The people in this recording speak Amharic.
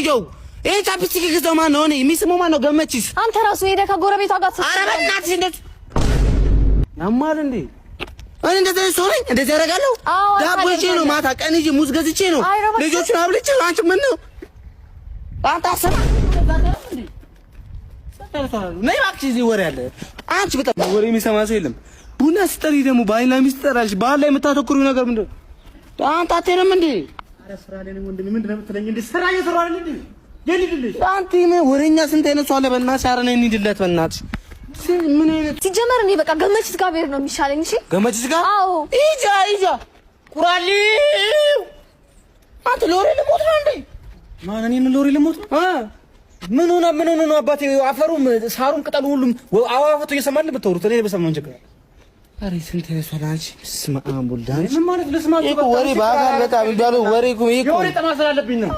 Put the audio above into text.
የቆየው? ይሄ ቻፕስቲክ ገዛው ማን ነው? እኔ የሚስመው ማን ነው? ገመችስ አንተ ራሱ ሄደህ ከጎረቤቷ ጋር ኧረ በእናትሽ እንደት ያማል እንዴ? እኔ እንደዚህ ሰው ነኝ? እንደዚህ አደርጋለሁ? ዳቦ ይዤ ነው ማታ ቀን ይዤ ሙዝ ገዝቼ ነው ልጆቹን አብልቼ ነው። አንቺ ምን ነው አንተ አሰማ ነይ እባክሽ እዚህ ወሬ አለ። አንቺ በጣም ወሬ የሚሰማ ሰው የለም። ቡና ስጠሪ ደግሞ ባይና ሚስት ጠራልሽ። ባህል ላይ የምታተኩሪው ነገር ምንድን ነው? አንተ አትሄድም እንዴ? ኧረ ስራ ላይ ነው ወንድሜ። ምንድን ነው የምትለኝ እንዴ? ስራ እየሰራሁ አይደል እንዴ? የልልልሽ አንተ ምን ወሬኛ ስንት አይነት ሰው አለ። በእናትሽ ኧረ ነይ እንሂድለት በእናትሽ። ምን አይነት ሲጀመር እኔ በቃ ገመችስ ጋር ብሄድ ነው የሚሻለኝ። እሺ ገመችስ ጋር? አዎ ይጃ ቁራሊው አንተ ሎሪ ልሞት ነው እንዴ? ማን እኔን ሎሪ ልሞት ነው? ምን ሆነ ነው አባቴ? አፈሩም ሳሩም ቅጠሉ ሁሉም አዋፋቱ እየሰማል ብትወሩት እኔ በሰማን ጀግራ አሬ ስንት ተሰላች ስማ አምቡልዳን ምን ማለት ለስማችሁ ወሬ ባጋ በጣም ይባሉ ወሬ እኮ ወሬ ጠማሰላለብኝ ነው